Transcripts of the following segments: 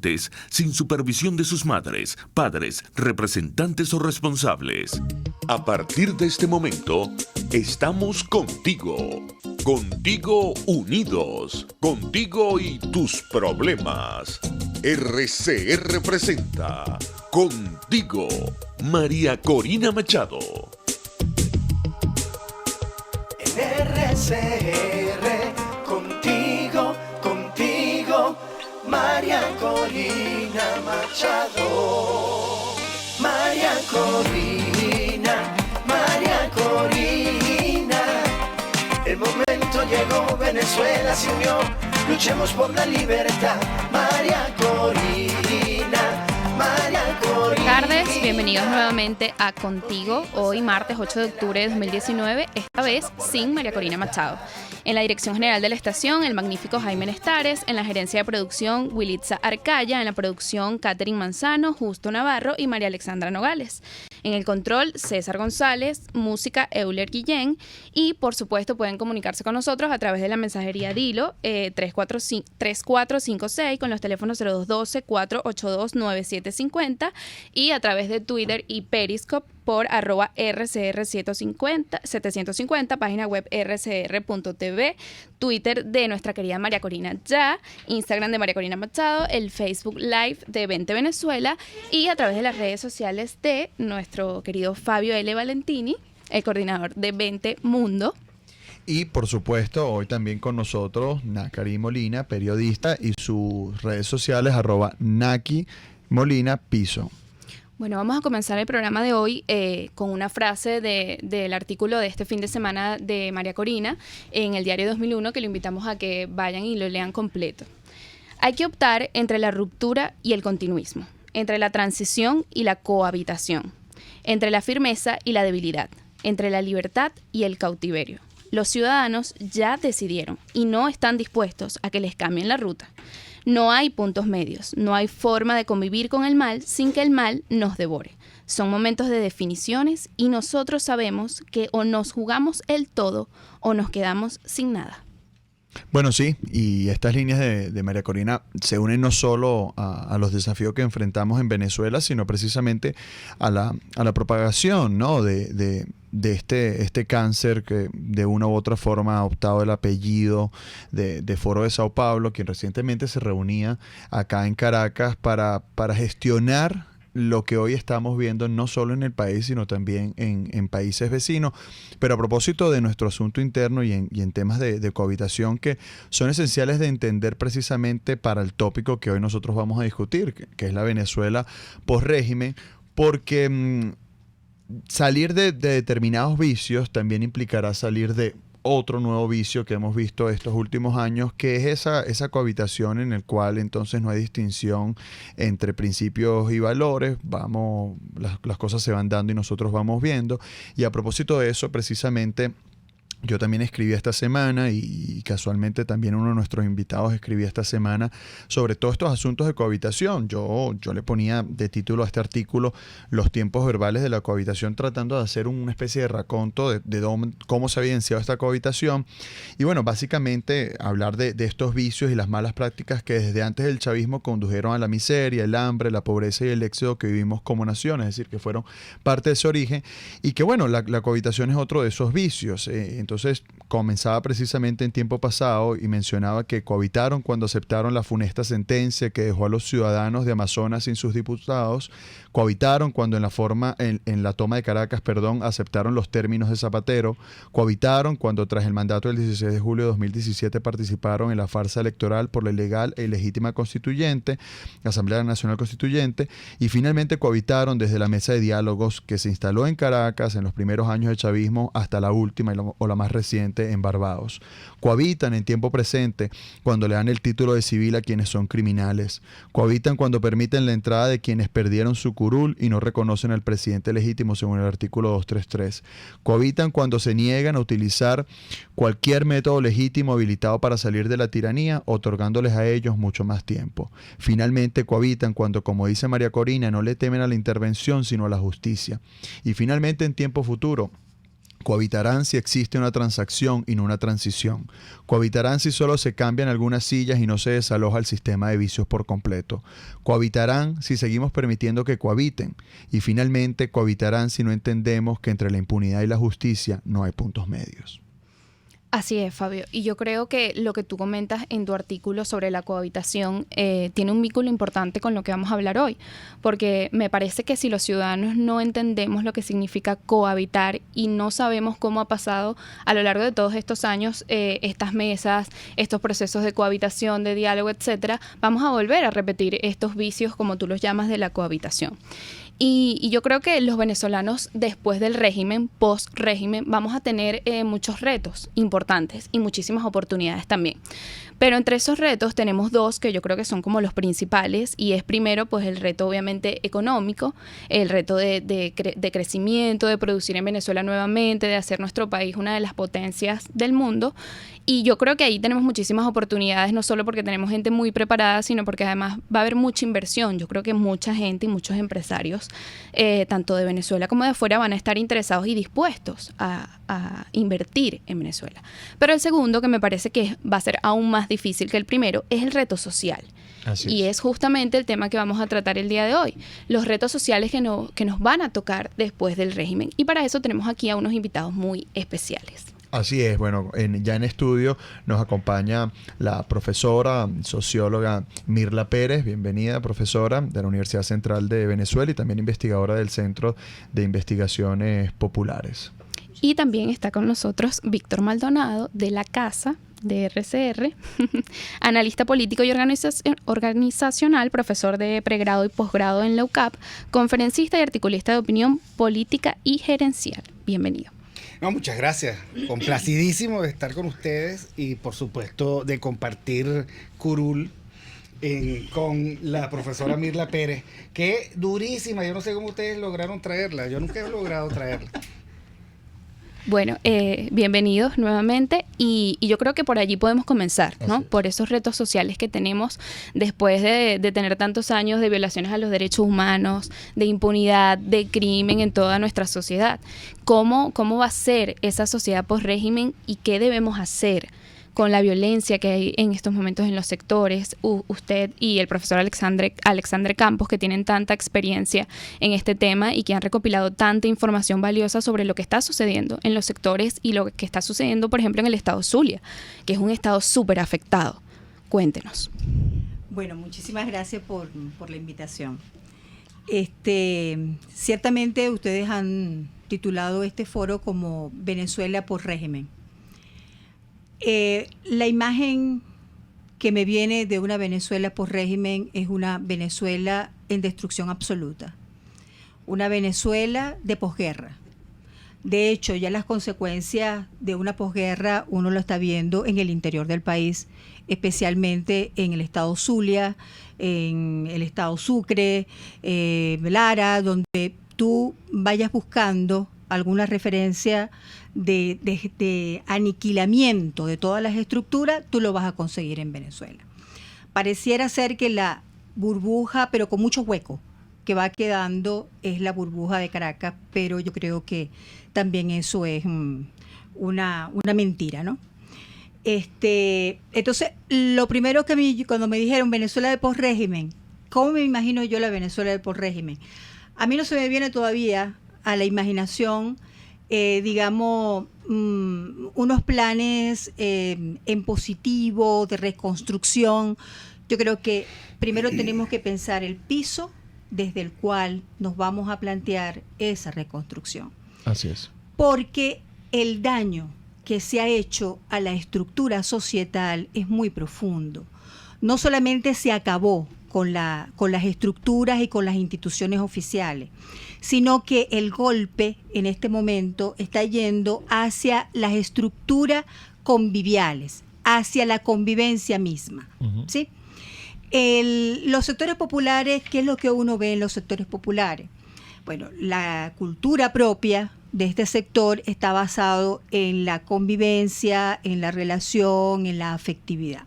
adolescentes sin supervisión de sus madres, padres, representantes o responsables. A partir de este momento, estamos contigo. Contigo unidos. Contigo y tus problemas. RCR presenta Contigo, María Corina Machado. En RCR, contigo, María Corina Machado. María Corina. El momento llegó, Venezuela se unió. Luchemos por la libertad. María Corina. Buenas tardes, bienvenidos nuevamente a Contigo, hoy martes 8 de octubre de 2019, esta vez sin María Corina Machado. En la dirección general de la estación, el magnífico Jaime Nestares, en la gerencia de producción, Wilitza Arcaya, en la producción, Catherine Manzano, Justo Navarro y María Alexandra Nogales. En el control, César González, música, Euler Guillén, y por supuesto pueden comunicarse con nosotros a través de la mensajería Dilo 3456 con los teléfonos 0212-482-9750 y a través de Twitter y Periscope por @RCR750, página web rcr.tv, Twitter de nuestra querida María Corina Ya, Instagram de María Corina Machado, el Facebook Live de 20 Venezuela y a través de las redes sociales de nuestro querido Fabio L. Valentini, el coordinador de 20 Mundo. Y por supuesto, hoy también con nosotros Nacari Molina, periodista, y sus redes sociales @Naki Molina Piso. Bueno, vamos a comenzar el programa de hoy con una frase del artículo de este fin de semana de María Corina en el diario 2001, que lo invitamos a que vayan y lo lean completo. Hay que optar entre la ruptura y el continuismo, entre la transición y la cohabitación, entre la firmeza y la debilidad, entre la libertad y el cautiverio. Los ciudadanos ya decidieron y no están dispuestos a que les cambien la ruta. No hay puntos medios, no hay forma de convivir con el mal sin que el mal nos devore. Son momentos de definiciones y nosotros sabemos que o nos jugamos el todo o nos quedamos sin nada. Bueno, sí, y estas líneas de María Corina se unen no solo a los desafíos que enfrentamos en Venezuela, sino precisamente a la propagación, ¿no? de este cáncer que de una u otra forma ha optado el apellido de Foro de Sao Paulo, quien recientemente se reunía acá en Caracas para gestionar lo que hoy estamos viendo no solo en el país, sino también en países vecinos. Pero a propósito de nuestro asunto interno y en temas de cohabitación que son esenciales de entender precisamente para el tópico que hoy nosotros vamos a discutir, que es la Venezuela post-régimen, porque salir de determinados vicios también implicará salir de otro nuevo vicio que hemos visto estos últimos años, que es esa cohabitación en el cual entonces no hay distinción entre principios y valores. Las cosas se van dando y nosotros vamos viendo. Y a propósito de eso, precisamente, yo también escribí esta semana y casualmente también uno de nuestros invitados escribía esta semana sobre todos estos asuntos de cohabitación. Yo le ponía de título a este artículo los tiempos verbales de la cohabitación, tratando de hacer una especie de raconto de cómo se ha evidenciado esta cohabitación. Y bueno, básicamente hablar de estos vicios y las malas prácticas que desde antes del chavismo condujeron a la miseria, el hambre, la pobreza y el éxodo que vivimos como nación, es decir, que fueron parte de ese origen. Y que bueno, la cohabitación es otro de esos vicios. Entonces comenzaba precisamente en tiempo pasado y mencionaba que cohabitaron cuando aceptaron la funesta sentencia que dejó a los ciudadanos de Amazonas sin sus diputados, cohabitaron cuando en la toma de Caracas, aceptaron los términos de Zapatero, cohabitaron cuando tras el mandato del 16 de julio de 2017 participaron en la farsa electoral por la ilegal e ilegítima constituyente, Asamblea Nacional Constituyente, y finalmente cohabitaron desde la mesa de diálogos que se instaló en Caracas en los primeros años del chavismo hasta la última o la más reciente en Barbados. Cohabitan en tiempo presente cuando le dan el título de civil a quienes son criminales. Cohabitan cuando permiten la entrada de quienes perdieron su curul y no reconocen al presidente legítimo según el artículo 233. Cohabitan cuando se niegan a utilizar cualquier método legítimo habilitado para salir de la tiranía, otorgándoles a ellos mucho más tiempo. Finalmente cohabitan cuando, como dice María Corina, no le temen a la intervención sino a la justicia. Y finalmente en tiempo futuro, Cohabitarán si existe una transacción y no una transición. Cohabitarán si solo se cambian algunas sillas y no se desaloja el sistema de vicios por completo. Cohabitarán si seguimos permitiendo que cohabiten. Y finalmente, cohabitarán si no entendemos que entre la impunidad y la justicia no hay puntos medios. Así es, Fabio. Y yo creo que lo que tú comentas en tu artículo sobre la cohabitación tiene un vínculo importante con lo que vamos a hablar hoy, porque me parece que si los ciudadanos no entendemos lo que significa cohabitar y no sabemos cómo ha pasado a lo largo de todos estos años estas mesas, estos procesos de cohabitación, de diálogo, etcétera, vamos a volver a repetir estos vicios, como tú los llamas, de la cohabitación. Y yo creo que los venezolanos, después del régimen, post-régimen, vamos a tener muchos retos importantes y muchísimas oportunidades también. Pero entre esos retos tenemos dos que yo creo que son como los principales, y es primero pues el reto obviamente económico, el reto de crecimiento, de producir en Venezuela nuevamente, de hacer nuestro país una de las potencias del mundo. Y yo creo que ahí tenemos muchísimas oportunidades, no solo porque tenemos gente muy preparada, sino porque además va a haber mucha inversión. Yo creo que mucha gente y muchos empresarios, tanto de Venezuela como de afuera, van a estar interesados y dispuestos a invertir en Venezuela. Pero el segundo, que me parece que va a ser aún más difícil que el primero, es el reto social. Y es justamente el tema que vamos a tratar el día de hoy, los retos sociales que nos van a tocar después del régimen. Y para eso tenemos aquí a unos invitados muy especiales. Así es, bueno, ya en estudio nos acompaña la profesora, socióloga Mirla Pérez. Bienvenida, profesora de la Universidad Central de Venezuela y también investigadora del Centro de Investigaciones Populares. Y también está con nosotros Víctor Maldonado, de la Casa de RCR, analista político y organizacional, profesor de pregrado y posgrado en la UCAP, conferencista y articulista de opinión política y gerencial. Bienvenido. No, muchas gracias. Complacidísimo de estar con ustedes y, por supuesto, de compartir curul con la profesora Mirla Pérez, que es durísima. Yo no sé cómo ustedes lograron traerla. Yo nunca he logrado traerla. Bueno, bienvenidos nuevamente y yo creo que por allí podemos comenzar, ¿no? Por esos retos sociales que tenemos después de tener tantos años de violaciones a los derechos humanos, de impunidad, de crimen en toda nuestra sociedad. ¿Cómo va a ser esa sociedad post-régimen y qué debemos hacer con la violencia que hay en estos momentos en los sectores? Usted y el profesor Alexandre Campos, que tienen tanta experiencia en este tema y que han recopilado tanta información valiosa sobre lo que está sucediendo en los sectores y lo que está sucediendo, por ejemplo, en el estado Zulia, que es un estado súper afectado. Cuéntenos. Bueno, muchísimas gracias por la invitación. Ciertamente ustedes han titulado este foro como Venezuela por régimen. La imagen que me viene de una Venezuela por régimen es una Venezuela en destrucción absoluta, una Venezuela de posguerra. De hecho, ya las consecuencias de una posguerra uno lo está viendo en el interior del país, especialmente en el estado Zulia, en el estado Sucre, Lara, donde tú vayas buscando alguna referencia de aniquilamiento de todas las estructuras, tú lo vas a conseguir en Venezuela. Pareciera ser que la burbuja, pero con muchos huecos, que va quedando es la burbuja de Caracas, pero yo creo que también eso es una mentira, ¿no? Entonces, lo primero que cuando me dijeron Venezuela de posrégimen, ¿cómo me imagino yo la Venezuela de posrégimen? A mí no se me viene todavía a la imaginación, digamos, unos planes en positivo, de reconstrucción. Yo creo que primero tenemos que pensar el piso desde el cual nos vamos a plantear esa reconstrucción. Así es. Porque el daño que se ha hecho a la estructura societal es muy profundo. No solamente se acabó con las estructuras y con las instituciones oficiales, sino que el golpe en este momento está yendo hacia las estructuras conviviales, hacia la convivencia misma, ¿sí? Los sectores populares, ¿qué es lo que uno ve en los sectores populares? Bueno, la cultura propia de este sector está basado en la convivencia, en la relación, en la afectividad.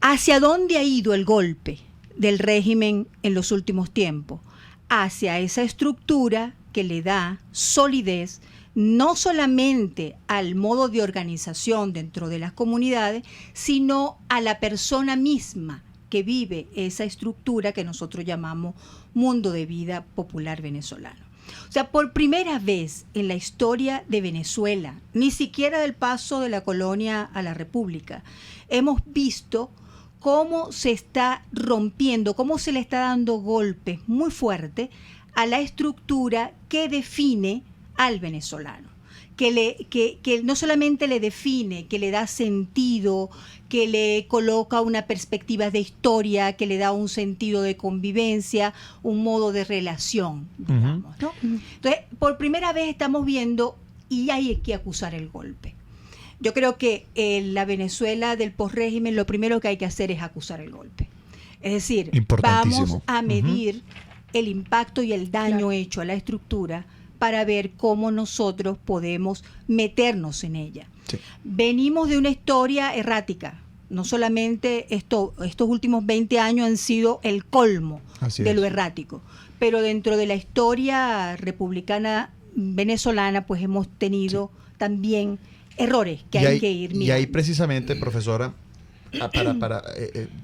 ¿Hacia dónde ha ido el golpe del régimen en los últimos tiempos? Hacia esa estructura que le da solidez no solamente al modo de organización dentro de las comunidades, sino a la persona misma que vive esa estructura que nosotros llamamos mundo de vida popular venezolano. O sea, por primera vez en la historia de Venezuela, ni siquiera del paso de la colonia a la república, hemos visto cómo se está rompiendo, cómo se le está dando golpes muy fuertes a la estructura que define al venezolano, que no solamente le define, que le da sentido, que le coloca una perspectiva de historia, que le da un sentido de convivencia, un modo de relación, digamos, ¿no? Entonces, por primera vez estamos viendo, y hay que acusar el golpe. Yo creo que en la Venezuela del posrégimen lo primero que hay que hacer es acusar el golpe. Es decir, vamos a medir el impacto y el daño hecho a la estructura para ver cómo nosotros podemos meternos en ella. Sí. Venimos de una historia errática. No solamente estos últimos 20 años han sido el colmo de lo errático, pero dentro de la historia republicana venezolana pues hemos tenido también errores que hay que ir mirando. Y ahí precisamente, profesora, para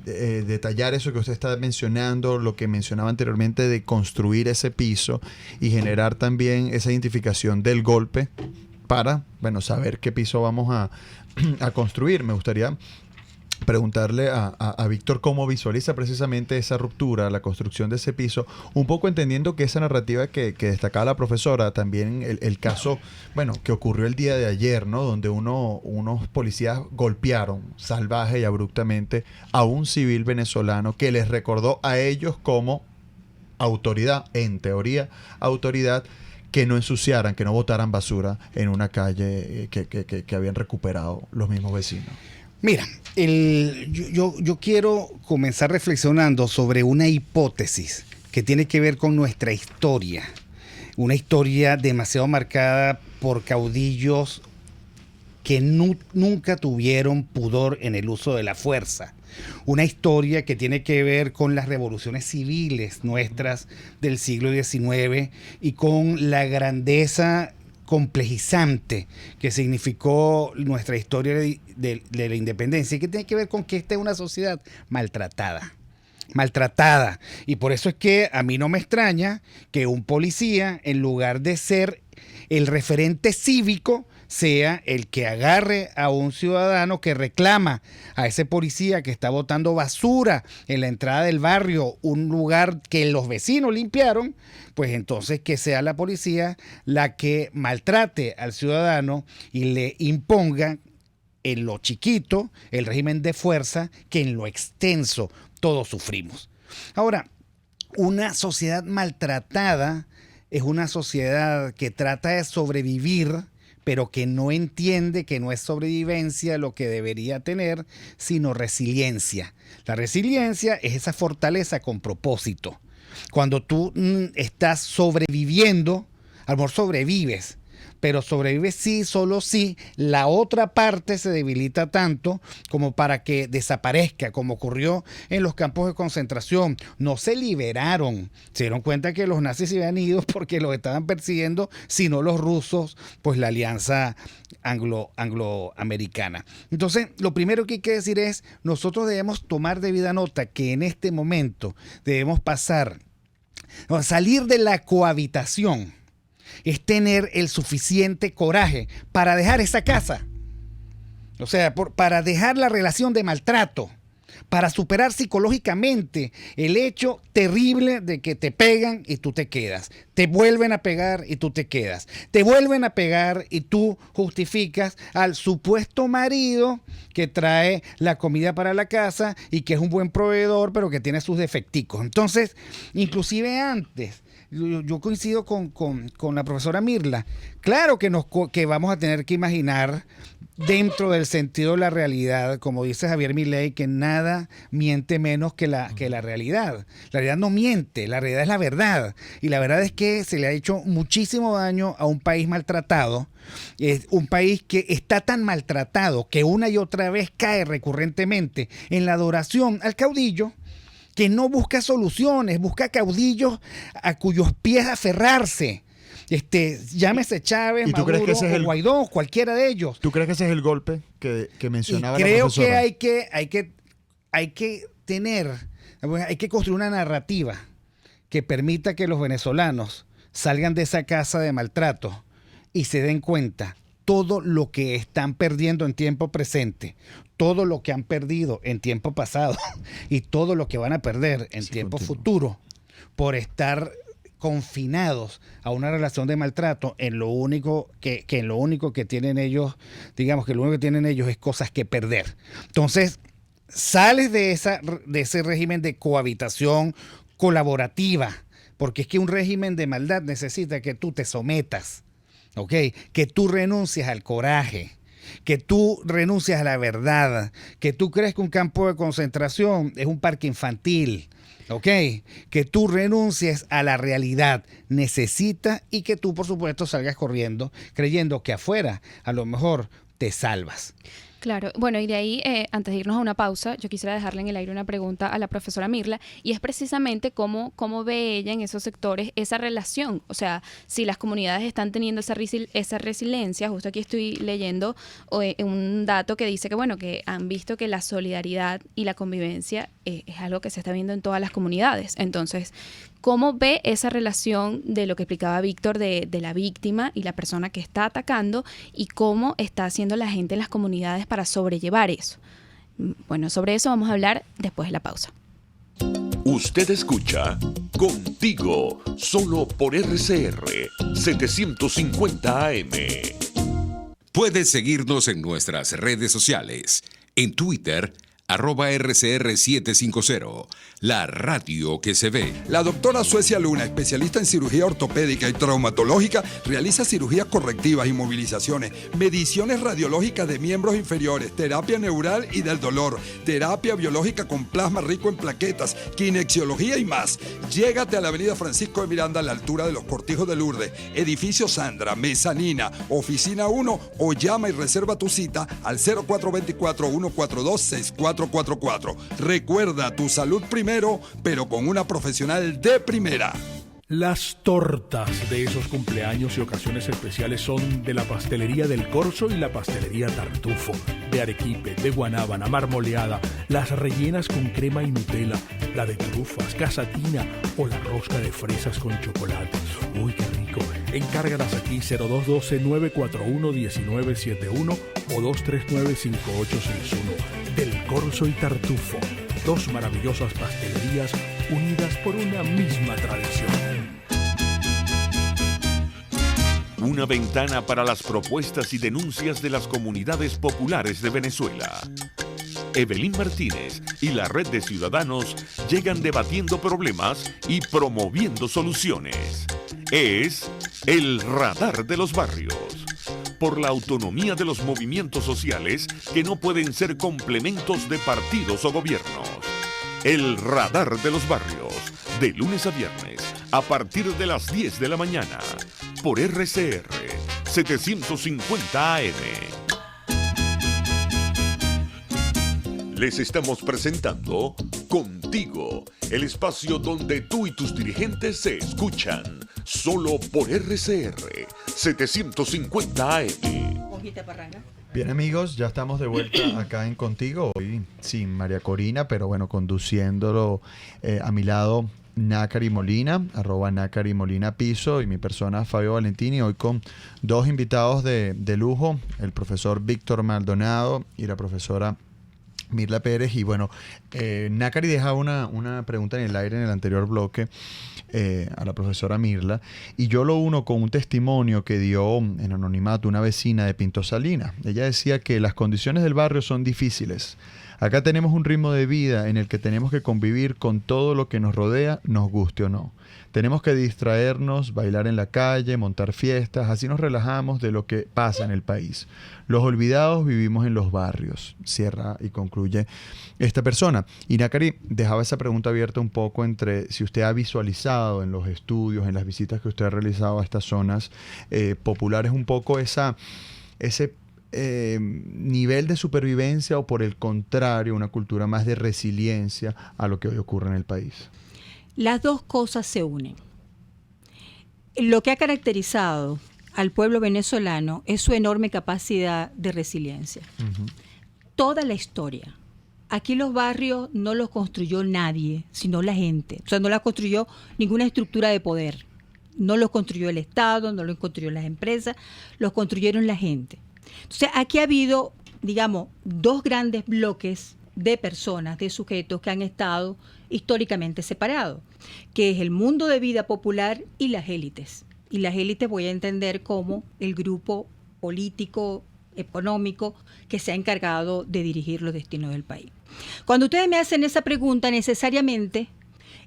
detallar eso que usted está mencionando, lo que mencionaba anteriormente de construir ese piso y generar también esa identificación del golpe para, bueno, saber qué piso vamos a construir. Me gustaría preguntarle a Víctor cómo visualiza precisamente esa ruptura, la construcción de ese piso, un poco entendiendo que esa narrativa que destacaba la profesora, también el caso, bueno, que ocurrió el día de ayer, ¿no? Donde unos policías golpearon salvaje y abruptamente a un civil venezolano que les recordó a ellos como autoridad, en teoría autoridad, que no ensuciaran, que no botaran basura en una calle que habían recuperado los mismos vecinos. Mira, yo quiero comenzar reflexionando sobre una hipótesis que tiene que ver con nuestra historia. Una historia demasiado marcada por caudillos que nunca tuvieron pudor en el uso de la fuerza. Una historia que tiene que ver con las revoluciones civiles nuestras del siglo XIX y con la grandeza complejizante que significó nuestra historia de la independencia y que tiene que ver con que esta es una sociedad maltratada, y por eso es que a mí no me extraña que un policía, en lugar de ser el referente cívico, sea el que agarre a un ciudadano que reclama a ese policía que está botando basura en la entrada del barrio, un lugar que los vecinos limpiaron, pues entonces que sea la policía la que maltrate al ciudadano y le imponga en lo chiquito el régimen de fuerza que en lo extenso todos sufrimos. Ahora, una sociedad maltratada es una sociedad que trata de sobrevivir, pero que no entiende que no es sobrevivencia lo que debería tener, sino resiliencia. La resiliencia es esa fortaleza con propósito. Cuando tú estás sobreviviendo, a lo mejor sobrevives, pero sobrevives sí, solo si la otra parte se debilita tanto como para que desaparezca, como ocurrió en los campos de concentración. No se liberaron, se dieron cuenta que los nazis se habían ido porque los estaban persiguiendo, sino los rusos, pues la alianza angloamericana. Entonces, lo primero que hay que decir es, nosotros debemos tomar debida nota que en este momento debemos salir de la cohabitación, es tener el suficiente coraje para dejar esa casa. O sea, para dejar la relación de maltrato, para superar psicológicamente el hecho terrible de que te pegan y tú te quedas. Te vuelven a pegar y tú te quedas. Te vuelven a pegar y tú justificas al supuesto marido que trae la comida para la casa y que es un buen proveedor, pero que tiene sus defecticos. Entonces, inclusive antes, yo coincido con la profesora Mirla. Claro que vamos a tener que imaginar dentro del sentido de la realidad, como dice Javier Milei, que nada miente menos que la realidad. La realidad no miente, la realidad es la verdad. Y la verdad es que se le ha hecho muchísimo daño a un país maltratado. Es un país que está tan maltratado que una y otra vez cae recurrentemente en la adoración al caudillo, que no busca soluciones, busca caudillos a cuyos pies aferrarse. Llámese Chávez, ¿Y tú crees Maduro que ese es o el- Guaidó, cualquiera de ellos. ¿Tú crees que ese es el golpe que mencionaba Y la creo profesora? que hay que construir una narrativa que permita que los venezolanos salgan de esa casa de maltrato y se den cuenta todo lo que están perdiendo en tiempo presente, todo lo que han perdido en tiempo pasado y todo lo que van a perder en tiempo futuro por estar confinados a una relación de maltrato en lo único que tienen ellos, digamos que lo único que tienen ellos es cosas que perder. Entonces, sales de ese régimen de cohabitación colaborativa, porque es que un régimen de maldad necesita que tú te sometas, ¿ok? Que tú renuncies al coraje, que tú renuncias a la verdad, que tú crees que un campo de concentración es un parque infantil, ¿ok? Que tú renuncies a la realidad, necesita, y que tú, por supuesto, salgas corriendo creyendo que afuera a lo mejor te salvas. Claro, bueno, y de ahí, antes de irnos a una pausa, yo quisiera dejarle en el aire una pregunta a la profesora Mirla, y es precisamente cómo ve ella en esos sectores esa relación. O sea, si las comunidades están teniendo esa resiliencia, justo aquí estoy leyendo un dato que dice que, bueno, que han visto que la solidaridad y la convivencia es algo que se está viendo en todas las comunidades. Entonces, ¿cómo ve esa relación de lo que explicaba Víctor de la víctima y la persona que está atacando, y cómo está haciendo la gente en las comunidades para sobrellevar eso? Bueno, sobre eso vamos a hablar después de la pausa. Usted escucha Contigo, solo por RCR 750 AM. Puedes seguirnos en nuestras redes sociales. En Twitter, @RCR750, la radio que se ve. La doctora Suecia Luna, especialista en cirugía ortopédica y traumatológica, realiza cirugías correctivas, inmovilizaciones, mediciones radiológicas de miembros inferiores, terapia neural y del dolor, terapia biológica con plasma rico en plaquetas, kinesiología y más. Llégate a la avenida Francisco de Miranda, a la altura de los Cortijos de Lourdes, edificio Sandra, mezanina, oficina 1, o llama y reserva tu cita al 0424-142-6444. Recuerda, tu salud primero, pero con una profesional de primera. Las tortas de esos cumpleaños y ocasiones especiales son de la Pastelería del Corso y la Pastelería Tartufo, de arequipe, de guanábana, marmoleada, las rellenas con crema y Nutella, la de trufas, casatina o la rosca de fresas con chocolate. ¡Uy, qué rico! Encárgalas aquí 0212-941-1971 o 239-5861. Del Corso y Tartufo, dos maravillosas pastelerías unidas por una misma tradición. Una ventana para las propuestas y denuncias de las comunidades populares de Venezuela. Evelyn Martínez y la Red de Ciudadanos llegan debatiendo problemas y promoviendo soluciones. Es el Radar de los Barrios. Por la autonomía de los movimientos sociales que no pueden ser complementos de partidos o gobiernos. El Radar de los Barrios, de lunes a viernes, a partir de las 10 de la mañana, por RCR 750 AM. Les estamos presentando Contigo, el espacio donde tú y tus dirigentes se escuchan, solo por RCR 750 AM. Bien, amigos, ya estamos de vuelta acá en Contigo, hoy sin María Corina, pero bueno, conduciéndolo a mi lado Nácari Molina, @Nácari Molina Piso, y mi persona Fabio Valentini, hoy con dos invitados de lujo, el profesor Víctor Maldonado y la profesora Mirla Pérez. Y bueno, Nácari dejaba una pregunta en el aire en el anterior bloque a la profesora Mirla, y yo lo uno con un testimonio que dio en anonimato una vecina de Pinto Salinas. Ella decía que las condiciones del barrio son difíciles. Acá tenemos un ritmo de vida en el que tenemos que convivir con todo lo que nos rodea, nos guste o no. Tenemos que distraernos, bailar en la calle, montar fiestas, así nos relajamos de lo que pasa en el país. Los olvidados vivimos en los barrios, cierra y concluye esta persona. Y Nácari dejaba esa pregunta abierta un poco entre si usted ha visualizado en los estudios, en las visitas que usted ha realizado a estas zonas populares, un poco ese nivel de supervivencia, o por el contrario, una cultura más de resiliencia a lo que hoy ocurre en el país. Las dos cosas se unen. Lo que ha caracterizado al pueblo venezolano es su enorme capacidad de resiliencia. Toda la historia. Aquí los barrios no los construyó nadie, sino la gente. O sea, no la construyó ninguna estructura de poder. No los construyó el Estado, no los construyó las empresas, los construyeron la gente. Entonces, aquí ha habido, digamos, dos grandes bloques de personas, de sujetos que han estado históricamente separados, que es el mundo de vida popular y las élites. Y las élites voy a entender como el grupo político, económico, que se ha encargado de dirigir los destinos del país. Cuando ustedes me hacen esa pregunta, necesariamente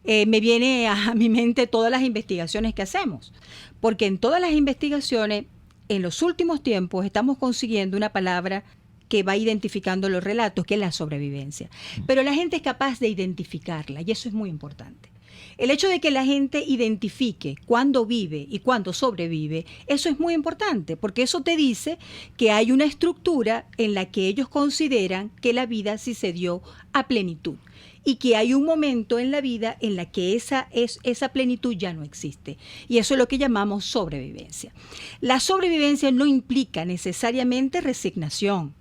me viene a mi mente todas las investigaciones que hacemos, porque en todas las investigaciones, en los últimos tiempos, estamos consiguiendo una palabra que va identificando los relatos, que es la sobrevivencia. Pero la gente es capaz de identificarla, y eso es muy importante. El hecho de que la gente identifique cuándo vive y cuándo sobrevive, eso es muy importante, porque eso te dice que hay una estructura en la que ellos consideran que la vida sí se dio a plenitud y que hay un momento en la vida en la que esa plenitud ya no existe. Y eso es lo que llamamos sobrevivencia. La sobrevivencia no implica necesariamente resignación.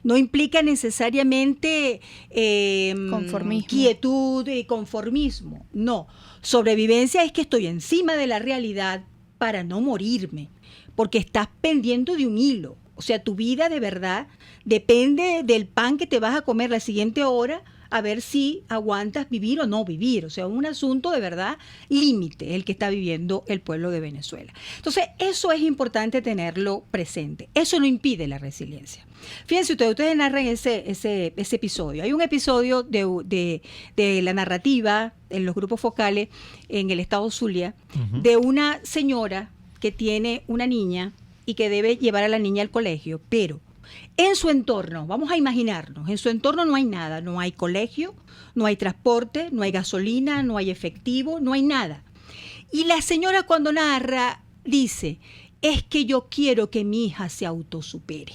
No implica necesariamente quietud y conformismo. No. Sobrevivencia es que estoy encima de la realidad para no morirme, porque estás pendiendo de un hilo. O sea, tu vida de verdad depende del pan que te vas a comer la siguiente hora, a ver si aguantas vivir o no vivir. O sea, un asunto de verdad límite el que está viviendo el pueblo de Venezuela. Entonces, eso es importante tenerlo presente. Eso no impide la resiliencia. Fíjense ustedes narran ese episodio. Hay un episodio de la narrativa en los grupos focales en el estado Zulia, de una señora que tiene una niña y que debe llevar a la niña al colegio, pero en su entorno, vamos a imaginarnos, en su entorno no hay nada, no hay colegio, no hay transporte, no hay gasolina, no hay efectivo, no hay nada. Y la señora cuando narra dice, es que yo quiero que mi hija se autosupere.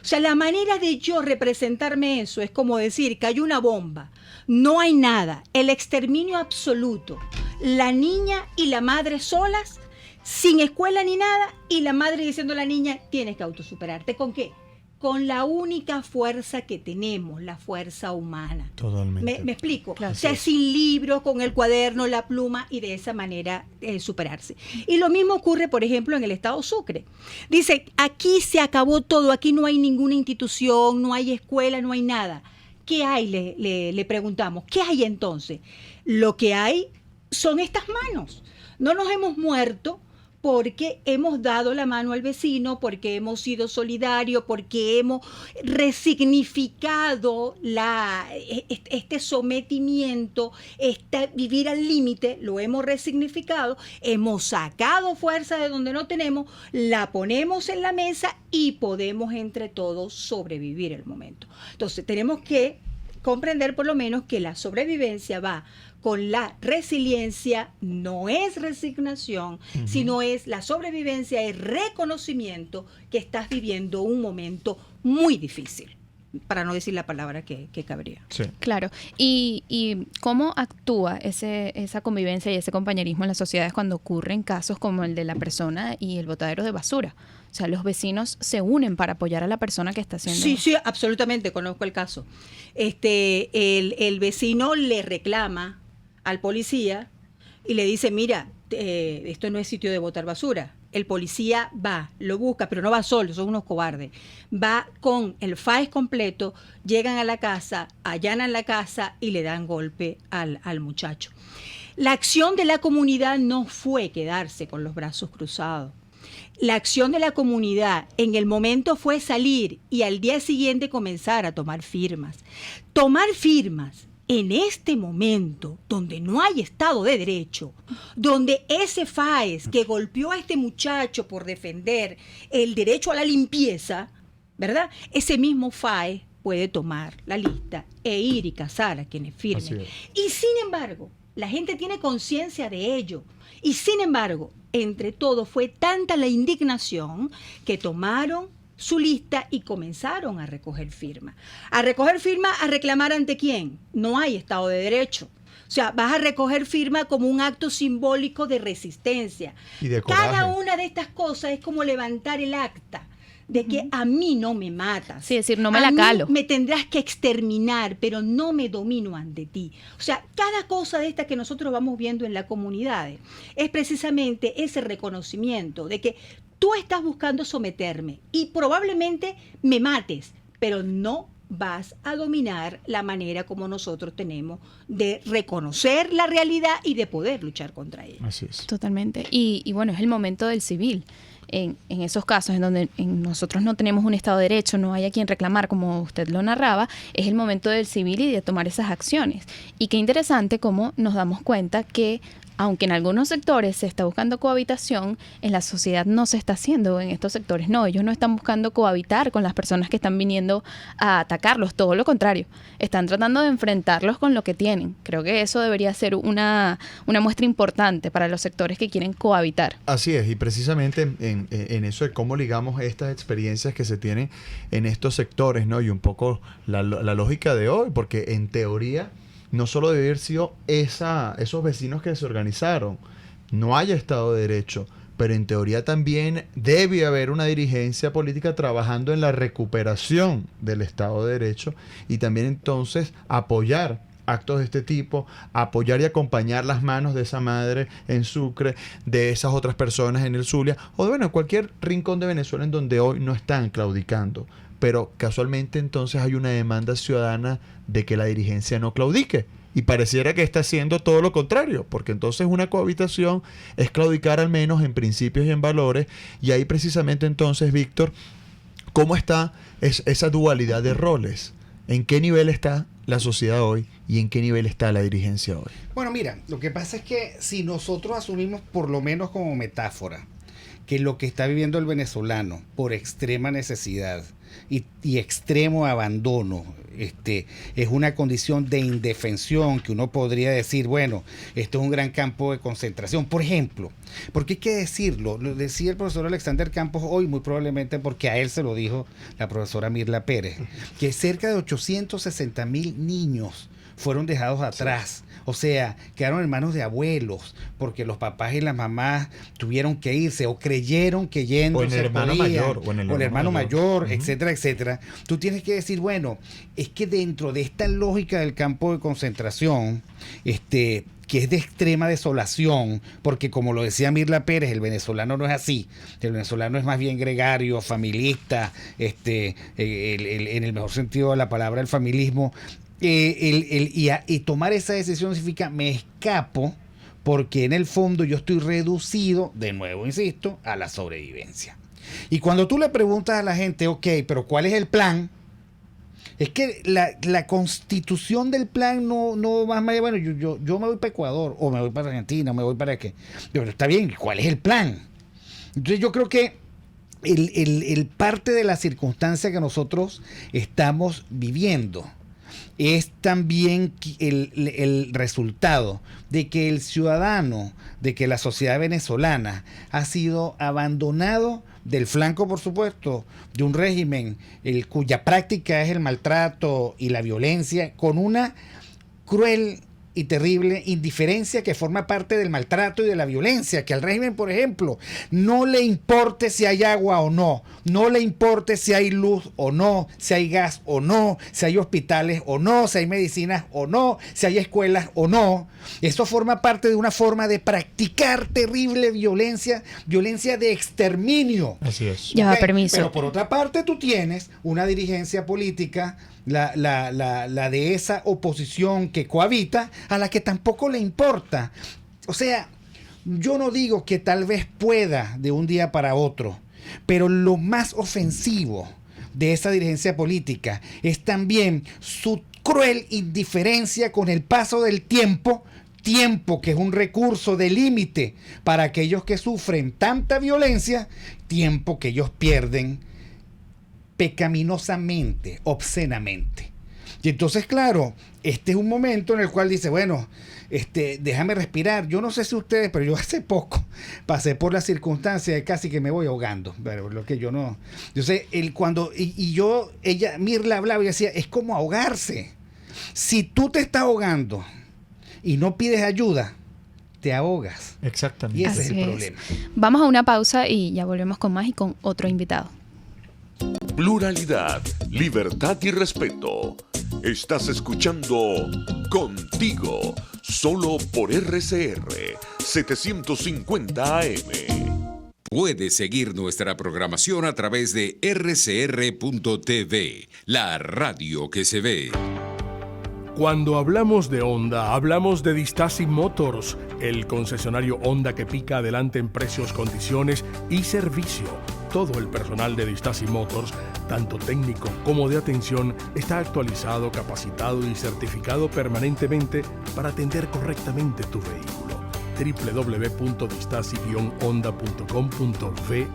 O sea, la manera de yo representarme eso es como decir que hay una bomba, no hay nada, el exterminio absoluto, la niña y la madre solas, sin escuela ni nada, y la madre diciendo a la niña, tienes que autosuperarte. ¿Con qué? Con la única fuerza que tenemos, la fuerza humana. Totalmente. ¿Me explico? Claro, o sea, sin libros, con el cuaderno, la pluma, y de esa manera superarse. Y lo mismo ocurre, por ejemplo, en el estado Sucre. Dice, aquí se acabó todo, aquí no hay ninguna institución, no hay escuela, no hay nada. ¿Qué hay? Le preguntamos. ¿Qué hay entonces? Lo que hay son estas manos. No nos hemos muerto porque hemos dado la mano al vecino, porque hemos sido solidarios, porque hemos resignificado este sometimiento, vivir al límite, lo hemos resignificado, hemos sacado fuerza de donde no tenemos, la ponemos en la mesa y podemos entre todos sobrevivir el momento. Entonces tenemos que comprender por lo menos que la sobrevivencia va con la resiliencia, no es resignación, sino es la sobrevivencia, es reconocimiento que estás viviendo un momento muy difícil, para no decir la palabra que cabría. Sí. Claro. ¿Y cómo actúa esa convivencia y ese compañerismo en las sociedades cuando ocurren casos como el de la persona y el botadero de basura? O sea, los vecinos se unen para apoyar a la persona que está haciendo... Sí, absolutamente, conozco el caso. El vecino le reclama al policía y le dice, mira, esto no es sitio de botar basura. El policía va, lo busca, pero no va solo, son unos cobardes. Va con el FAES completo, llegan a la casa, allanan la casa y le dan golpe al muchacho. La acción de la comunidad no fue quedarse con los brazos cruzados. La acción de la comunidad en el momento fue salir y al día siguiente comenzar a tomar firmas. Tomar firmas en este momento donde no hay Estado de Derecho, donde ese FAES que golpeó a este muchacho por defender el derecho a la limpieza, ¿verdad? Ese mismo FAES puede tomar la lista e ir y cazar a quienes firmen. Y sin embargo, la gente tiene conciencia de ello. Y sin embargo, entre todos fue tanta la indignación que tomaron su lista y comenzaron a recoger firmas. ¿A recoger firmas? ¿A reclamar ante quién? No hay Estado de Derecho. O O sea, vas a recoger firma como un acto simbólico de resistencia. Y de Cada coraje. una de estas cosas es como levantar el acta de que a mí no me matas. Sí, es decir, no me A la mí calo. me tendrás que exterminar, pero no me domino ante ti. O sea, cada cosa de esta que nosotros vamos viendo en las comunidades es precisamente ese reconocimiento de que tú estás buscando someterme y probablemente me mates, pero no vas a dominar la manera como nosotros tenemos de reconocer la realidad y de poder luchar contra ella. Así es. Totalmente. Y bueno, es el momento del civil. En esos casos en donde nosotros no tenemos un Estado de Derecho, no hay a quien reclamar, como usted lo narraba, es el momento del civil y de tomar esas acciones. Y qué interesante cómo nos damos cuenta que, aunque en algunos sectores se está buscando cohabitación, en la sociedad no se está haciendo, en estos sectores no. Ellos no están buscando cohabitar con las personas que están viniendo a atacarlos, todo lo contrario. Están tratando de enfrentarlos con lo que tienen. Creo que eso debería ser una muestra importante para los sectores que quieren cohabitar. Así es, y precisamente en eso de cómo ligamos estas experiencias que se tienen en estos sectores, ¿no? Y un poco la lógica de hoy, porque en teoría no solo debe haber sido esos vecinos que se organizaron, no haya Estado de Derecho, pero en teoría también debe haber una dirigencia política trabajando en la recuperación del Estado de Derecho y también entonces apoyar actos de este tipo, apoyar y acompañar las manos de esa madre en Sucre, de esas otras personas en el Zulia, o de bueno, cualquier rincón de Venezuela en donde hoy no están claudicando. Pero casualmente entonces hay una demanda ciudadana de que la dirigencia no claudique. Y pareciera que está haciendo todo lo contrario, porque entonces una cohabitación es claudicar al menos en principios y en valores. Y ahí precisamente entonces, Víctor, ¿cómo está esa dualidad de roles? ¿En qué nivel está la sociedad hoy y en qué nivel está la dirigencia hoy? Bueno, mira, lo que pasa es que si nosotros asumimos por lo menos como metáfora que lo que está viviendo el venezolano por extrema necesidad y extremo abandono, es una condición de indefensión que uno podría decir, bueno, esto es un gran campo de concentración, por ejemplo, porque hay que decirlo, lo decía el profesor Alexander Campos hoy, muy probablemente porque a él se lo dijo la profesora Mirla Pérez, que cerca de 860,000 niños fueron dejados atrás, o sea, quedaron en manos de abuelos, porque los papás y las mamás tuvieron que irse o creyeron que yendo o en el hermano mayor, o el hermano mayor, etcétera, etcétera. Tú tienes que decir, bueno, es que dentro de esta lógica del campo de concentración, que es de extrema desolación, porque como lo decía Mirla Pérez, el venezolano no es así, el venezolano es más bien gregario, familista, en el mejor sentido de la palabra, el familismo. Y tomar esa decisión significa me escapo porque en el fondo yo estoy reducido, de nuevo insisto, a la sobrevivencia. Y cuando tú le preguntas a la gente, ok, pero ¿cuál es el plan? Es que la constitución del plan no va más allá. Bueno, yo me voy para Ecuador, o me voy para Argentina, o me voy para qué. Pero está bien, ¿cuál es el plan? Entonces yo creo que el parte de la circunstancia que nosotros estamos viviendo es también el resultado de que el ciudadano, de que la sociedad venezolana ha sido abandonado del flanco, por supuesto, de un régimen cuya práctica es el maltrato y la violencia, con una cruel y terrible indiferencia que forma parte del maltrato y de la violencia, que al régimen, por ejemplo, no le importe si hay agua o no, no le importe si hay luz o no, si hay gas o no, si hay hospitales o no, si hay medicinas o no, si hay escuelas o no. Eso forma parte de una forma de practicar terrible violencia de exterminio. Así es. Ya, ¿Ok? permiso. Pero por otra parte tú tienes una dirigencia política, la de esa oposición que cohabita, a la que tampoco le importa. O sea, yo no digo que tal vez pueda de un día para otro, pero lo más ofensivo de esa dirigencia política es también su cruel indiferencia con el paso del tiempo que es un recurso de límite para aquellos que sufren tanta violencia, tiempo que ellos pierden pecaminosamente, obscenamente. Y entonces, claro, este es un momento en el cual dice, bueno, déjame respirar. Yo no sé si ustedes, pero yo hace poco pasé por la circunstancia de casi que me voy ahogando. Pero lo que yo no. Yo sé, Mirla hablaba y decía, es como ahogarse. Si tú te estás ahogando y no pides ayuda, te ahogas. Exactamente. Y ese es Así el es. problema. Vamos a una pausa y ya volvemos con más y con otro invitado. Pluralidad, libertad y respeto. Estás escuchando Contigo, solo por RCR 750 AM. Puedes seguir nuestra programación a través de rcr.tv, la radio que se ve. Cuando hablamos de Honda, hablamos de Distasi Motors, el concesionario Honda que pica adelante en precios, condiciones y servicio. Todo el personal de Distasi Motors, tanto técnico como de atención, está actualizado, capacitado y certificado permanentemente para atender correctamente tu vehículo. www.distasi-honda.com.ve.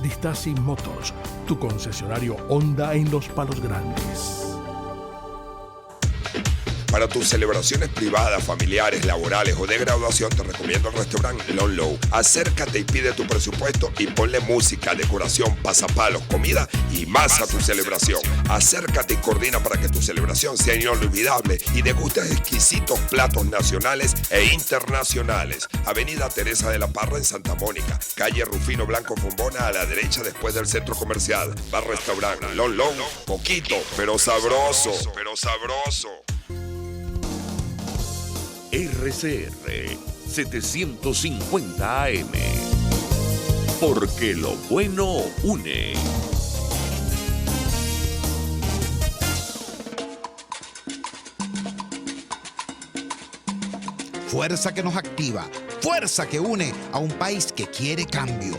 Distasi Motors, tu concesionario Honda en Los Palos Grandes. Para tus celebraciones privadas, familiares, laborales o de graduación, te recomiendo el restaurante Lon Low. Acércate y pide tu presupuesto y ponle música, decoración, pasapalos, comida y más a tu celebración. Acércate y coordina para que tu celebración sea inolvidable y degustes exquisitos platos nacionales e internacionales. Avenida Teresa de la Parra en Santa Mónica, calle Rufino Blanco Fombona a la derecha después del centro comercial. Bar restaurante Lon Low, poquito, pero sabroso, RCR 750 AM. Porque lo bueno une. Fuerza que nos activa, fuerza que une a un país que quiere cambio.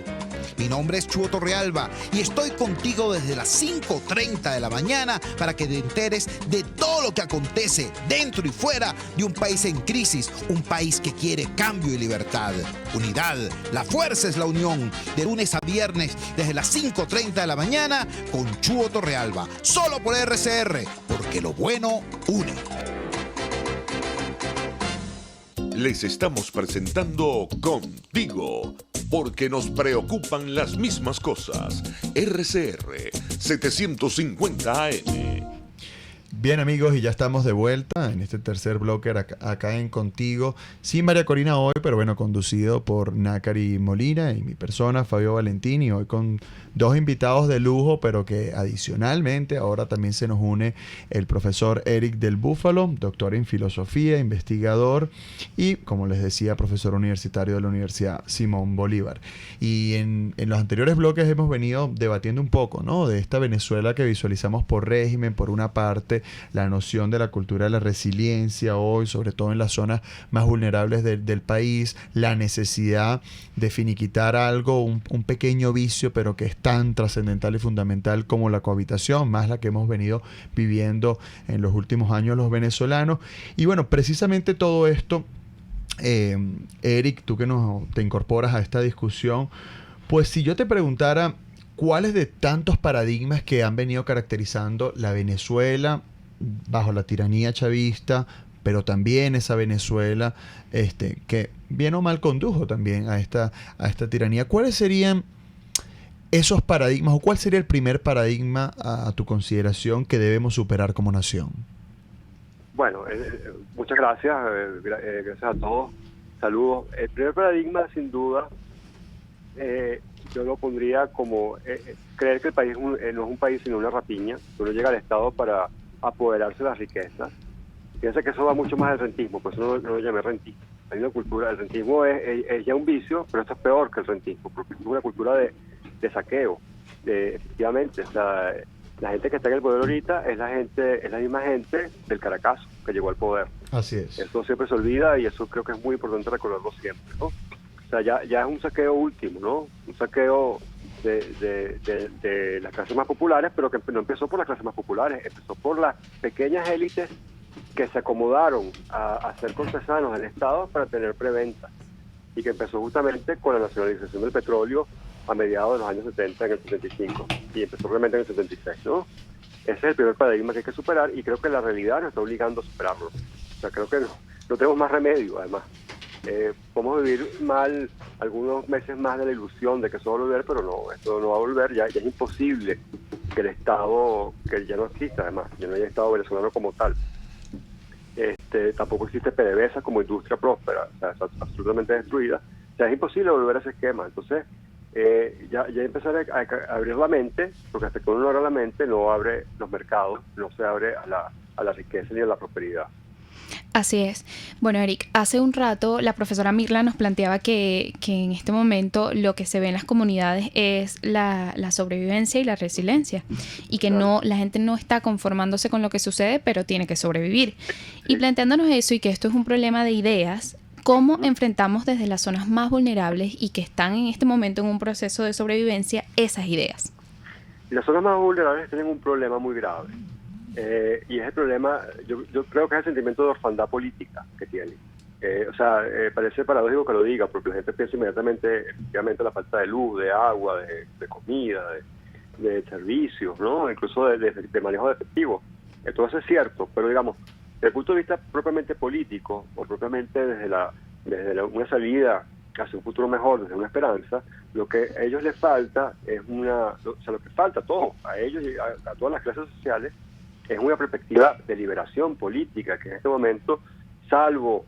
Mi nombre es Chuo Torrealba y estoy contigo desde las 5:30 de la mañana para que te enteres de todo lo que acontece dentro y fuera de un país en crisis, un país que quiere cambio y libertad. Unidad, la fuerza es la unión, de lunes a viernes desde las 5:30 de la mañana con Chuo Torrealba, solo por RCR, porque lo bueno une. Les estamos presentando Contigo, porque nos preocupan las mismas cosas. RCR 750 AM. Bien, amigos, y ya estamos de vuelta en este tercer bloque acá en Contigo, sin María Corina hoy, pero bueno, conducido por Nácari Molina y mi persona, Fabio Valentín, y hoy con dos invitados de lujo, pero que adicionalmente ahora también se nos une el profesor Eric del Búfalo, doctor en filosofía, investigador y, como les decía, profesor universitario de la Universidad Simón Bolívar. Y en los anteriores bloques hemos venido debatiendo un poco, ¿no?, de esta Venezuela que visualizamos por régimen, por una parte, la noción de la cultura de la resiliencia hoy, sobre todo en las zonas más vulnerables del país, la necesidad de finiquitar algo, un pequeño vicio, pero que es tan trascendental y fundamental como la cohabitación, más la que hemos venido viviendo en los últimos años los venezolanos. Y bueno, precisamente todo esto, Eric, tú que te incorporas a esta discusión, pues si yo te preguntara cuáles de tantos paradigmas que han venido caracterizando la Venezuela bajo la tiranía chavista, pero también esa Venezuela que bien o mal condujo también a esta tiranía, ¿cuáles serían esos paradigmas o cuál sería el primer paradigma a tu consideración que debemos superar como nación? Bueno, muchas gracias, gracias a todos, saludos. El primer paradigma, sin duda, yo lo pondría como creer que el país no es un país sino una rapiña, que uno llega al Estado para apoderarse de las riquezas. Fíjense que eso va mucho más del rentismo, pues no lo llamé rentismo. Hay una cultura, el rentismo es ya un vicio, pero esto es peor que el rentismo, porque es una cultura de saqueo. Efectivamente, o sea, la gente que está en el poder ahorita es la misma gente del Caracazo que llegó al poder. Así es. Eso siempre se olvida y eso creo que es muy importante recordarlo siempre, ¿no? O sea, ya es un saqueo último, ¿no? Un saqueo de las clases más populares, pero que no empezó por las clases más populares, empezó por las pequeñas élites que se acomodaron a ser cortesanos del Estado para tener preventa, y que empezó justamente con la nacionalización del petróleo a mediados de los años 70, en el 75, y empezó realmente en el 76, ¿no? Ese es el primer paradigma que hay que superar, y creo que la realidad nos está obligando a superarlo. O sea, creo que no tenemos más remedio, además. Podemos vivir mal algunos meses más de la ilusión de que eso va a volver, pero no, esto no va a volver, ya es imposible que el Estado, que ya no exista además, ya no hay Estado venezolano como tal. tampoco existe PDVSA como industria próspera, o sea, está absolutamente destruida. O sea, es imposible volver a ese esquema. Entonces, ya empezar a abrir la mente, porque hasta que uno no abre la mente, no abre los mercados, no se abre a la riqueza ni a la prosperidad. Así es. Bueno, Eric, hace un rato la profesora Mirla nos planteaba que en este momento lo que se ve en las comunidades es la sobrevivencia y la resiliencia, y que la gente no está conformándose con lo que sucede, pero tiene que sobrevivir. Y planteándonos eso y que esto es un problema de ideas, ¿cómo enfrentamos desde las zonas más vulnerables y que están en este momento en un proceso de sobrevivencia esas ideas? Las zonas más vulnerables tienen un problema muy grave. Y es el problema, yo creo que es el sentimiento de orfandad política que tienen. Parece paradójico que lo diga, porque la gente piensa inmediatamente, efectivamente, la falta de luz, de agua, de comida, de servicios, ¿no? Incluso de manejo de efectivo. Todo eso es cierto, pero digamos, desde el punto de vista propiamente político, o propiamente desde una salida hacia un futuro mejor, desde una esperanza, lo que a ellos les falta es lo que falta a todos, a ellos y a todas las clases sociales, es una perspectiva de liberación política, que en este momento, salvo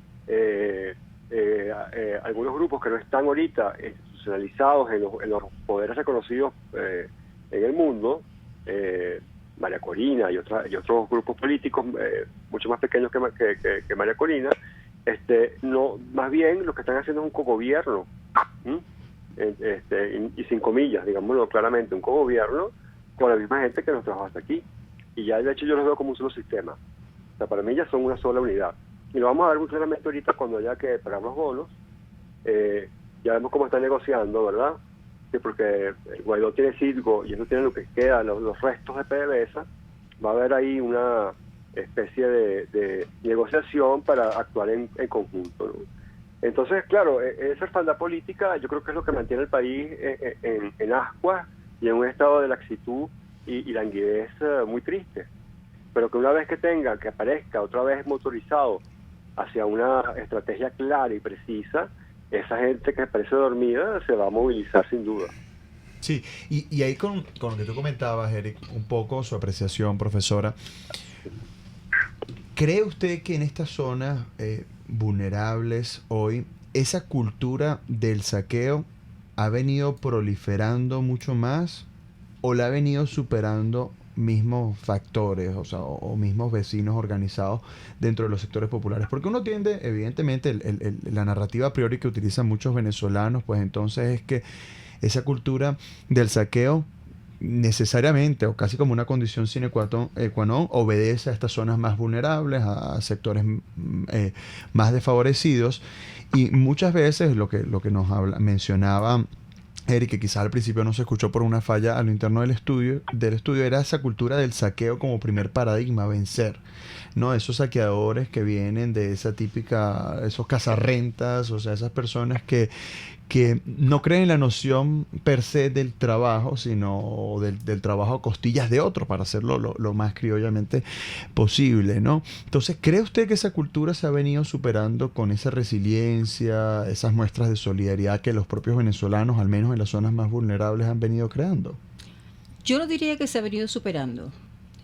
algunos grupos que no están ahorita institucionalizados en los poderes reconocidos en el mundo, María Corina y otros grupos políticos mucho más pequeños que María Corina, no, más bien lo que están haciendo es un cogobierno, y sin comillas, digámoslo claramente, un cogobierno con la misma gente que nos trajo hasta aquí. Y ya de hecho yo los veo como un solo sistema. O sea, para mí ya son una sola unidad. Y lo vamos a ver muy claramente ahorita cuando haya que pagar los bonos. Ya vemos cómo están negociando, ¿verdad? Sí, porque el Guaidó tiene Citgo y eso tiene lo que queda, los restos de PDVSA. Va a haber ahí una especie de negociación para actuar en conjunto, ¿no? Entonces, claro, esa orfandad política yo creo que es lo que mantiene el país en ascuas y en un estado de laxitud y languidez muy triste, pero que una vez que aparezca otra vez motorizado hacia una estrategia clara y precisa, esa gente que parece dormida se va a movilizar sin duda. Sí, y ahí con lo que tú comentabas, Eric, un poco su apreciación, profesora. ¿Cree usted que en estas zonas vulnerables hoy, esa cultura del saqueo ha venido proliferando mucho más o la ha venido superando mismos factores, o mismos vecinos organizados dentro de los sectores populares? Porque uno tiende, evidentemente, la narrativa a priori que utilizan muchos venezolanos, pues entonces es que esa cultura del saqueo necesariamente, o casi como una condición sine qua non, obedece a estas zonas más vulnerables, a sectores más desfavorecidos, y muchas veces lo que nos mencionaba Eric, que quizás al principio no se escuchó por una falla a lo interno del estudio, era esa cultura del saqueo como primer paradigma a vencer, ¿no? Esos saqueadores que vienen de esa típica, esos cazarrentas, o sea, esas personas que no creen en la noción per se del trabajo, sino del trabajo a costillas de otro, para hacerlo lo más criollamente posible, ¿no? Entonces, ¿cree usted que esa cultura se ha venido superando con esa resiliencia, esas muestras de solidaridad que los propios venezolanos, al menos en las zonas más vulnerables, han venido creando? Yo no diría que se ha venido superando.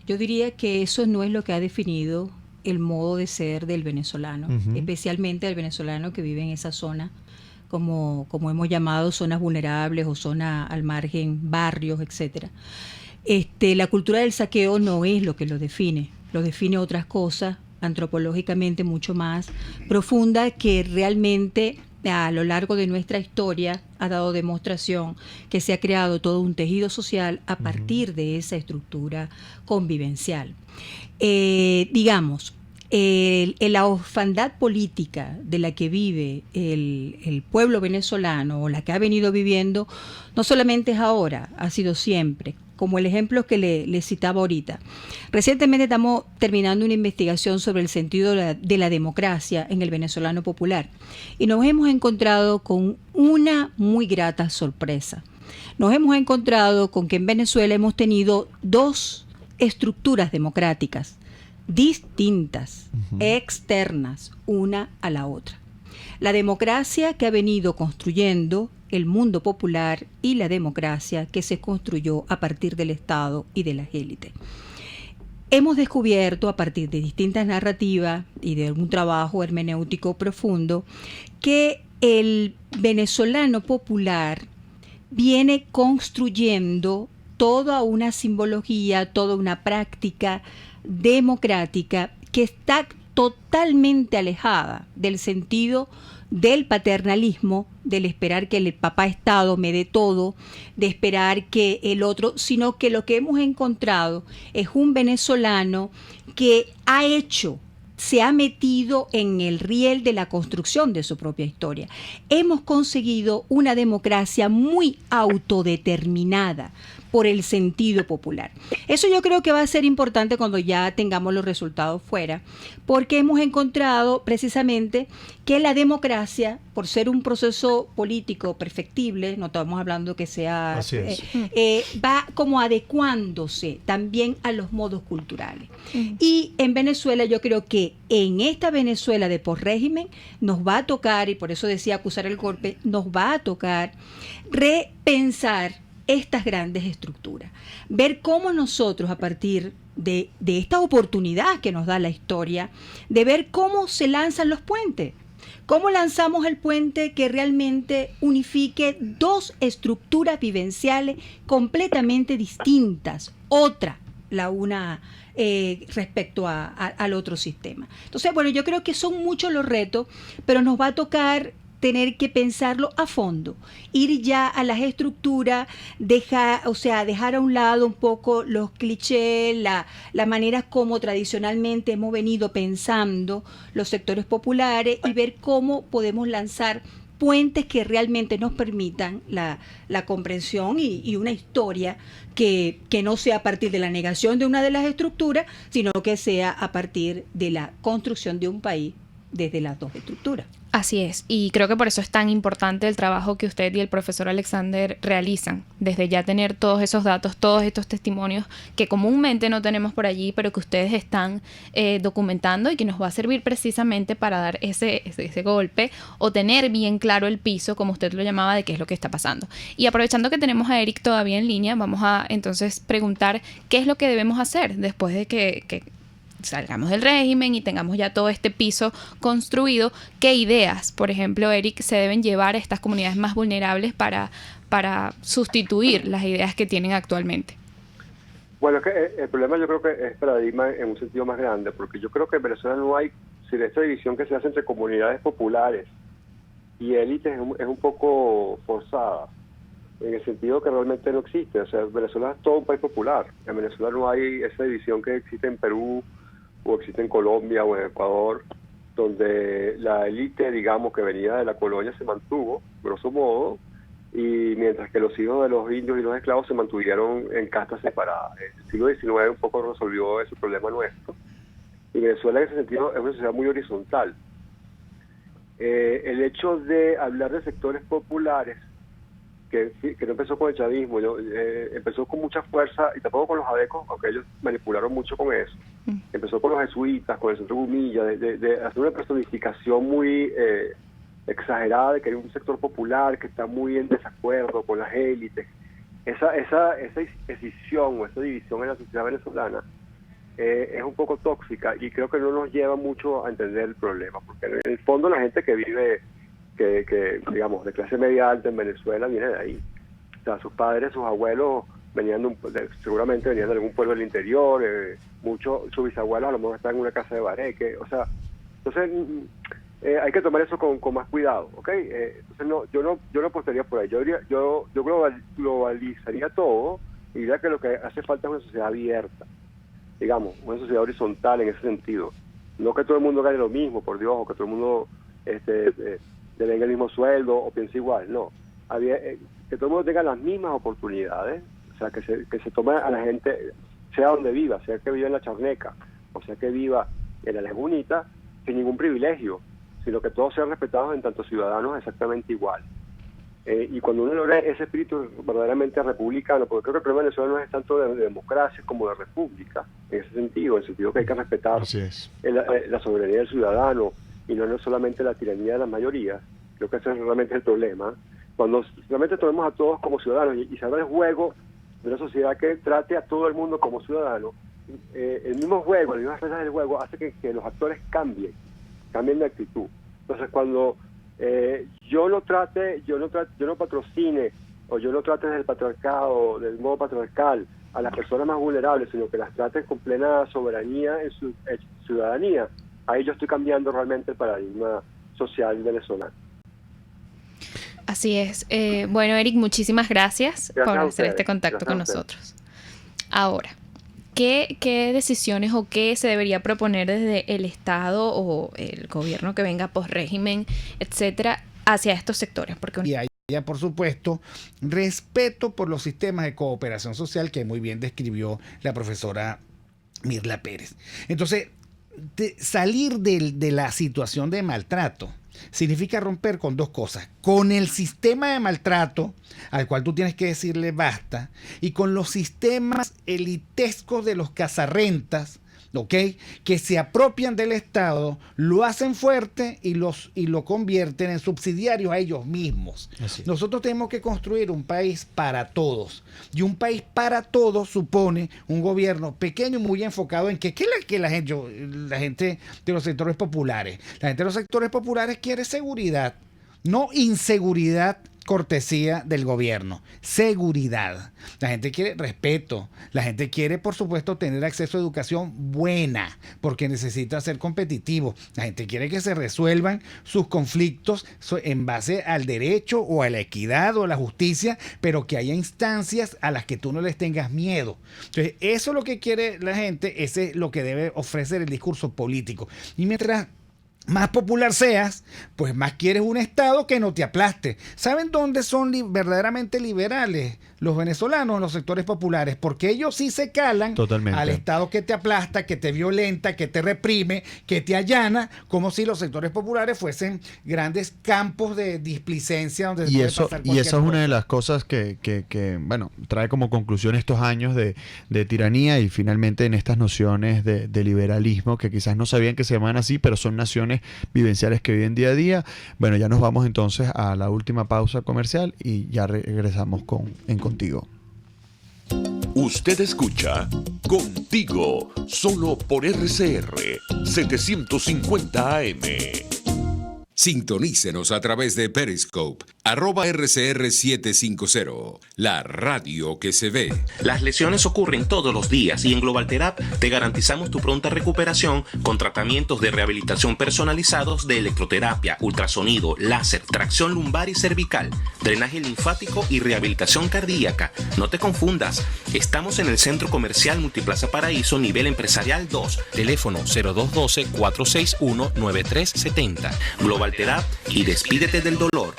Yo diría que eso no es lo que ha definido el modo de ser del venezolano, especialmente del venezolano que vive en esa zona, como hemos llamado zonas vulnerables o zonas al margen, barrios, etcétera. La cultura del saqueo no es lo que lo define otras cosas, antropológicamente mucho más profunda, que realmente a lo largo de nuestra historia ha dado demostración que se ha creado todo un tejido social a partir de esa estructura convivencial. Digamos, la orfandad política de la que vive el pueblo venezolano, o la que ha venido viviendo, no solamente es ahora, ha sido siempre, como el ejemplo que le citaba ahorita. Recientemente estamos terminando una investigación sobre el sentido de la democracia en el venezolano popular, y nos hemos encontrado con una muy grata sorpresa. Nos hemos encontrado con que en Venezuela hemos tenido dos estructuras democráticas distintas, externas una a la otra. La democracia que ha venido construyendo el mundo popular y la democracia que se construyó a partir del Estado y de las élites. hemos descubierto a partir de distintas narrativas y de algún trabajo hermenéutico profundo que el venezolano popular viene construyendo toda una simbología, toda una práctica democrática que está totalmente alejada del sentido del paternalismo, del esperar que el papá Estado me dé todo, de esperar que el otro, sino que lo que hemos encontrado es un venezolano que se ha metido en el riel de la construcción de su propia historia. Hemos conseguido una democracia muy autodeterminada por el sentido popular. Eso yo creo que va a ser importante cuando ya tengamos los resultados fuera, porque hemos encontrado precisamente que la democracia, por ser un proceso político perfectible, no estamos hablando que sea, va como adecuándose también a los modos culturales. Y en Venezuela yo creo que en esta Venezuela de posrégimen nos va a tocar, y por eso decía acusar el golpe, nos va a tocar repensar estas grandes estructuras, ver cómo nosotros a partir de esta oportunidad que nos da la historia, de ver cómo se lanzan los puentes, cómo lanzamos el puente que realmente unifique dos estructuras vivenciales completamente distintas, la una respecto al otro sistema. Entonces, bueno, yo creo que son muchos los retos, pero nos va a tocar tener que pensarlo a fondo, ir ya a las estructuras, dejar a un lado un poco los clichés, la manera como tradicionalmente hemos venido pensando los sectores populares y ver cómo podemos lanzar puentes que realmente nos permitan la comprensión y una historia que no sea a partir de la negación de una de las estructuras, sino que sea a partir de la construcción de un país desde las dos estructuras. Así es, y creo que por eso es tan importante el trabajo que usted y el profesor Alexander realizan, desde ya tener todos esos datos, todos estos testimonios que comúnmente no tenemos por allí, pero que ustedes están documentando y que nos va a servir precisamente para dar ese golpe o tener bien claro el piso, como usted lo llamaba, de qué es lo que está pasando. Y aprovechando que tenemos a Eric todavía en línea, vamos a entonces preguntar qué es lo que debemos hacer después de que salgamos del régimen y tengamos ya todo este piso construido. ¿Qué ideas, por ejemplo, Eric, se deben llevar a estas comunidades más vulnerables para sustituir las ideas que tienen actualmente? Bueno, es que el problema yo creo que es paradigma en un sentido más grande, porque yo creo que en Venezuela no hay, si esta división que se hace entre comunidades populares y élites es un poco forzada, en el sentido que realmente no existe. O sea, Venezuela es todo un país popular. En Venezuela no hay esa división que existe en Perú, o existe en Colombia o en Ecuador, donde la élite, digamos, que venía de la colonia se mantuvo, grosso modo, y mientras que los hijos de los indios y los esclavos se mantuvieron en castas separadas. El siglo XIX un poco resolvió ese problema nuestro, y Venezuela en ese sentido es una sociedad muy horizontal. El hecho de hablar de sectores populares, que no empezó con el chavismo, empezó con mucha fuerza, y tampoco con los adecos, aunque ellos manipularon mucho con eso. Empezó con los jesuitas, con el Centro Gumilla, de hacer una personificación muy exagerada de que hay un sector popular que está muy en desacuerdo con las élites. Esa escisión o esa división en la sociedad venezolana es un poco tóxica, y creo que no nos lleva mucho a entender el problema, porque en el fondo la gente que vive que digamos de clase media alta en Venezuela viene de ahí. O sea, sus padres, sus abuelos seguramente venían de algún pueblo del interior, sus bisabuelos a lo mejor están en una casa de bareque, o sea, entonces hay que tomar eso con más cuidado, ¿ok? Entonces yo no apostaría por ahí. Yo globalizaría todo y diría que lo que hace falta es una sociedad abierta, digamos, una sociedad horizontal en ese sentido. No que todo el mundo gane lo mismo, por Dios, o que todo el mundo tenga el mismo sueldo o piense igual, no. Que todo el mundo tenga las mismas oportunidades, o sea, que se tome a la gente, sea donde viva, sea que viva en la Charneca, o sea que viva en la Lagunita, sin ningún privilegio, sino que todos sean respetados en tanto ciudadanos exactamente igual. Y cuando uno logra ese espíritu verdaderamente republicano, porque creo que el problema de Venezuela no es tanto de democracia como de república, en ese sentido, en el sentido que hay que respetar la soberanía del ciudadano, y no solamente la tiranía de las mayorías. Creo que ese es realmente el problema. Cuando realmente tomemos a todos como ciudadanos y se abre el juego de una sociedad que trate a todo el mundo como ciudadano, el mismo juego, las mismas reglas del juego hace que los actores cambien de actitud. Entonces, cuando yo no patrocine o yo no trate del patriarcado, del modo patriarcal a las personas más vulnerables, sino que las trate con plena soberanía en su ciudadanía, ahí yo estoy cambiando realmente el paradigma social venezolano. Así es. Bueno, Eric, muchísimas gracias por hacer ustedes, este contacto con gracias a nosotros. Ahora, ¿qué decisiones o qué se debería proponer desde el Estado o el gobierno que venga post régimen, etcétera, hacia estos sectores? Porque Y haya, por supuesto, respeto por los sistemas de cooperación social que muy bien describió la profesora Mirla Pérez. Entonces, salir de la situación de maltrato significa romper con dos cosas: con el sistema de maltrato al cual tú tienes que decirle basta, y con los sistemas elitescos de los cazarrentas, ¿ok?, que se apropian del Estado, lo hacen fuerte y lo convierten en subsidiarios a ellos mismos. Nosotros tenemos que construir un país para todos, y un país para todos supone un gobierno pequeño y muy enfocado en que la gente de los sectores populares. La gente de los sectores populares quiere seguridad, no inseguridad, cortesía del gobierno, seguridad. La gente quiere respeto, la gente quiere, por supuesto, tener acceso a educación buena, porque necesita ser competitivo. La gente quiere que se resuelvan sus conflictos en base al derecho o a la equidad o a la justicia, pero que haya instancias a las que tú no les tengas miedo. Entonces, eso es lo que quiere la gente, ese es lo que debe ofrecer el discurso político. Y mientras más popular seas, pues más quieres un Estado que no te aplaste. ¿Saben dónde son verdaderamente liberales los venezolanos en los sectores populares? Porque ellos sí se calan al Estado que te aplasta, que te violenta, que te reprime, que te allana, como si los sectores populares fuesen grandes campos de displicencia donde se puede pasar cualquier esa es una de las cosas que bueno, trae como conclusión estos años de tiranía y finalmente en estas nociones de liberalismo que quizás no sabían que se llaman así, pero son naciones vivenciales que viven día a día. Bueno, ya nos vamos entonces a la última pausa comercial y ya regresamos en Contigo. Usted escucha Contigo, solo por RCR 750 AM. Sintonícenos a través de Periscope, @RCR750, la radio que se ve. Las lesiones ocurren todos los días y en Global Therap te garantizamos tu pronta recuperación con tratamientos de rehabilitación personalizados de electroterapia, ultrasonido, láser, tracción lumbar y cervical, drenaje linfático y rehabilitación cardíaca. No te confundas, estamos en el Centro Comercial Multiplaza Paraíso, nivel empresarial 2, teléfono 0212-461-9370. Global Therap y despídete del dolor.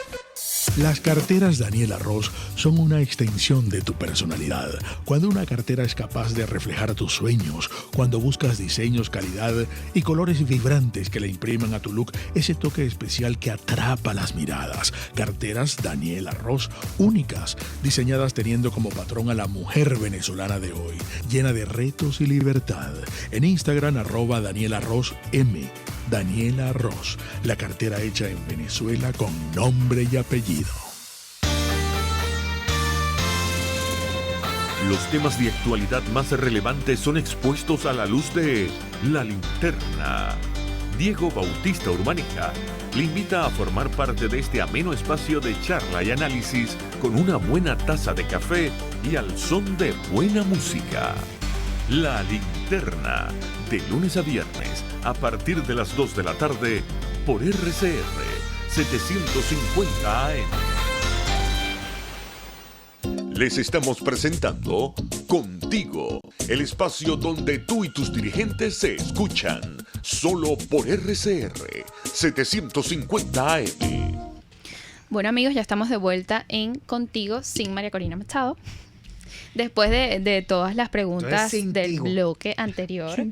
Las carteras Daniela Ross son una extensión de tu personalidad. Cuando una cartera es capaz de reflejar tus sueños, cuando buscas diseños, calidad y colores vibrantes que le impriman a tu look ese toque especial que atrapa las miradas. Carteras Daniela Ross únicas, diseñadas teniendo como patrón a la mujer venezolana de hoy, llena de retos y libertad. En Instagram @DanielaRossM. Daniela Ross, la cartera hecha en Venezuela con nombre y apellido. Los temas de actualidad más relevantes son expuestos a la luz de La Linterna. Diego Bautista Urbaneja le invita a formar parte de este ameno espacio de charla y análisis con una buena taza de café y al son de buena música. La Linterna, de lunes a viernes, a partir de las 2 de la tarde, por RCR 750 AM. Les estamos presentando Contigo, el espacio donde tú y tus dirigentes se escuchan, solo por RCR 750 AM. Bueno, amigos, ya estamos de vuelta en Contigo sin María Corina Machado. Después de todas las preguntas del bloque anterior,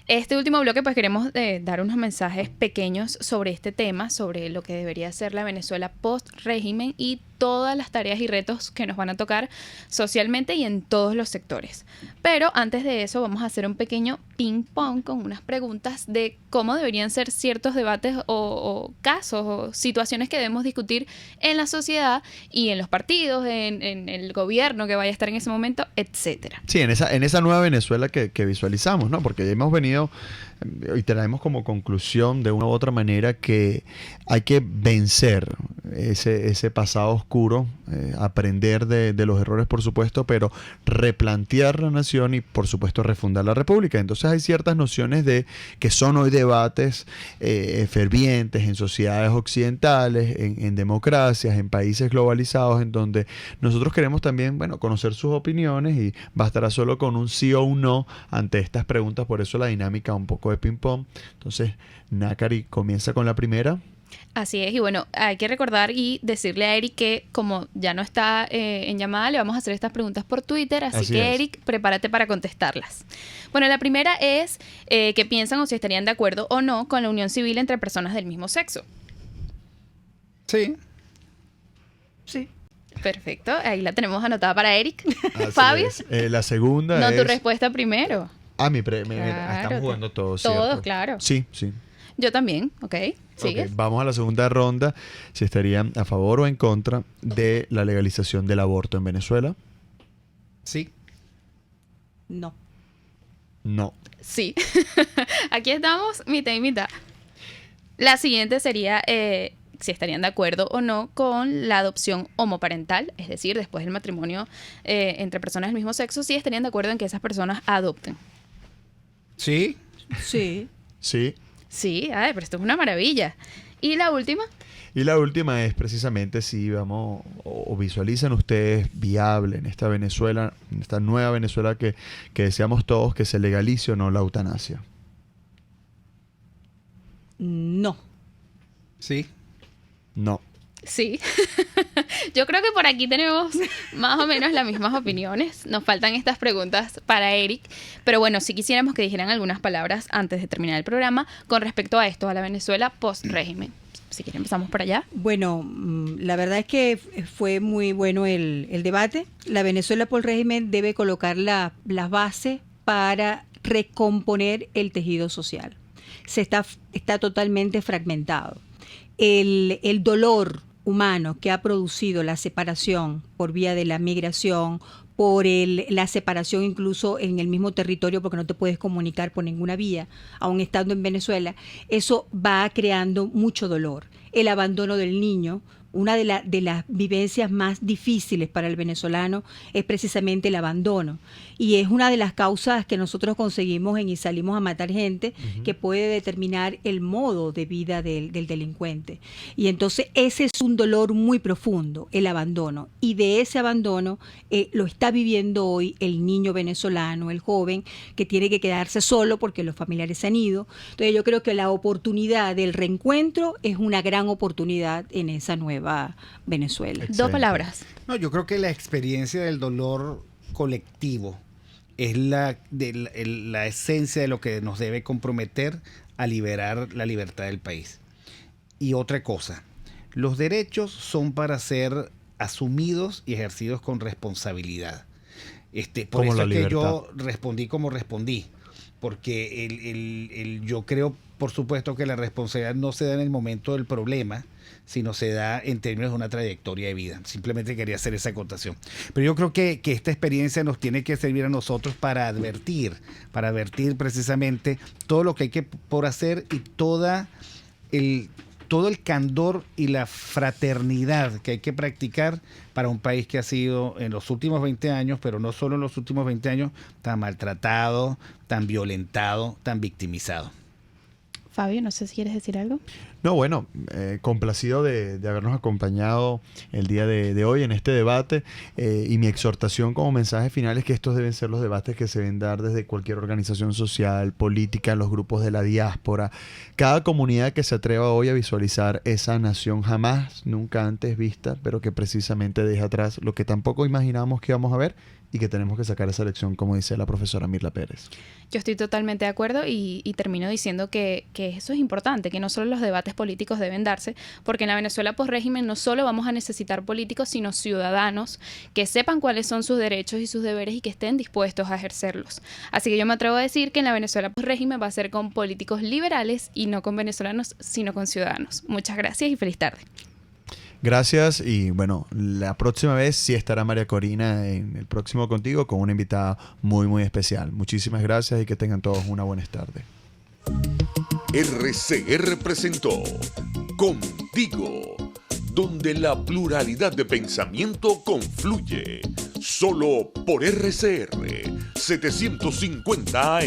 este último bloque pues queremos dar unos mensajes pequeños sobre este tema, sobre lo que debería ser la Venezuela post-régimen y todas las tareas y retos que nos van a tocar socialmente y en todos los sectores. Pero antes de eso vamos a hacer un pequeño ping pong con unas preguntas de cómo deberían ser ciertos debates o casos o situaciones que debemos discutir en la sociedad y en los partidos, en el gobierno que vaya a estar en ese momento, etcétera. Sí, en esa nueva Venezuela que visualizamos, ¿no? Porque ya hemos venido y traemos como conclusión de una u otra manera que hay que vencer ese pasado oscuro, aprender de los errores, por supuesto, pero replantear la nación y, por supuesto, refundar la república. Entonces hay ciertas nociones de que son hoy debates fervientes en sociedades occidentales, en democracias, en países globalizados, en donde nosotros queremos también, bueno, conocer sus opiniones y bastará solo con un sí o un no ante estas preguntas. Por eso la dinámica un poco de ping-pong. Entonces, Nácari comienza con la primera. Así es, y bueno, hay que recordar y decirle a Eric que como ya no está en llamada, le vamos a hacer estas preguntas por Twitter, así que es. Eric, prepárate para contestarlas. Bueno, la primera es que piensan o si estarían de acuerdo o no con la unión civil entre personas del mismo sexo. Sí. Sí. Perfecto, ahí la tenemos anotada para Eric. Fabio. La segunda no, es... tu respuesta primero. Claro, estamos jugando todos, ¿cierto? Todos, claro. Sí. Yo también, ¿ok? ¿Sigues? Okay, vamos a la segunda ronda. Si estarían a favor o en contra de la legalización del aborto en Venezuela. Sí. No. No. Sí. Aquí estamos, mitad y mitad. La siguiente sería si estarían de acuerdo o no con la adopción homoparental, es decir, después del matrimonio entre personas del mismo sexo, si estarían de acuerdo en que esas personas adopten. Sí. Sí. Sí. Sí, ay, pero esto es una maravilla. ¿Y la última? Y la última es precisamente si vamos o visualizan ustedes viable en esta Venezuela, en esta nueva Venezuela que deseamos todos, que se legalice o no la eutanasia. No. Sí. No. Sí. Yo creo que por aquí tenemos más o menos las mismas opiniones. Nos faltan estas preguntas para Eric. Pero bueno, sí quisiéramos que dijeran algunas palabras antes de terminar el programa con respecto a esto, a la Venezuela post-régimen. Si quieren empezamos por allá. Bueno, la verdad es que fue muy bueno el debate. La Venezuela post-régimen debe colocar las bases para recomponer el tejido social. Está totalmente fragmentado. El dolor humano que ha producido la separación por vía de la migración, por la separación incluso en el mismo territorio porque no te puedes comunicar por ninguna vía, aún estando en Venezuela, eso va creando mucho dolor. El abandono del niño, una de las vivencias más difíciles para el venezolano es precisamente el abandono. Y es una de las causas que nosotros conseguimos en Y salimos a matar gente, que puede determinar el modo de vida del delincuente. Y entonces ese es un dolor muy profundo, el abandono. Y de ese abandono lo está viviendo hoy el niño venezolano, el joven, que tiene que quedarse solo porque los familiares se han ido. Entonces yo creo que la oportunidad del reencuentro es una gran oportunidad en esa nueva Venezuela. Excelente. 2 palabras. No, yo creo que la experiencia del dolor colectivo es la esencia de lo que nos debe comprometer a liberar la libertad del país. Y otra cosa, los derechos son para ser asumidos y ejercidos con responsabilidad. Por eso es que yo respondí como respondí, porque yo creo, por supuesto, que la responsabilidad no se da en el momento del problema, sino se da en términos de una trayectoria de vida. Simplemente quería hacer esa acotación. Pero yo creo que esta experiencia nos tiene que servir a nosotros para advertir precisamente todo lo que hay que por hacer y todo el candor y la fraternidad que hay que practicar para un país que ha sido en los últimos 20 años, pero no solo en los últimos 20 años, tan maltratado, tan violentado, tan victimizado. Fabio, no sé si quieres decir algo. No, bueno, complacido de habernos acompañado el día de hoy en este debate y mi exhortación como mensaje final es que estos deben ser los debates que se deben dar desde cualquier organización social, política, los grupos de la diáspora, cada comunidad que se atreva hoy a visualizar esa nación jamás, nunca antes vista, pero que precisamente deja atrás lo que tampoco imaginábamos que íbamos a ver y que tenemos que sacar esa lección, como dice la profesora Mirla Pérez. Yo estoy totalmente de acuerdo y termino diciendo que eso es importante, que no solo los debates políticos deben darse, porque en la Venezuela post-régimen no solo vamos a necesitar políticos, sino ciudadanos que sepan cuáles son sus derechos y sus deberes y que estén dispuestos a ejercerlos. Así que yo me atrevo a decir que en la Venezuela post-régimen va a ser con políticos liberales y no con venezolanos, sino con ciudadanos. Muchas gracias y feliz tarde. Gracias, y bueno, la próxima vez sí estará María Corina en el próximo Contigo con una invitada muy, muy especial. Muchísimas gracias y que tengan todos una buena tarde. RCR presentó Contigo, donde la pluralidad de pensamiento confluye. Solo por RCR 750 AM.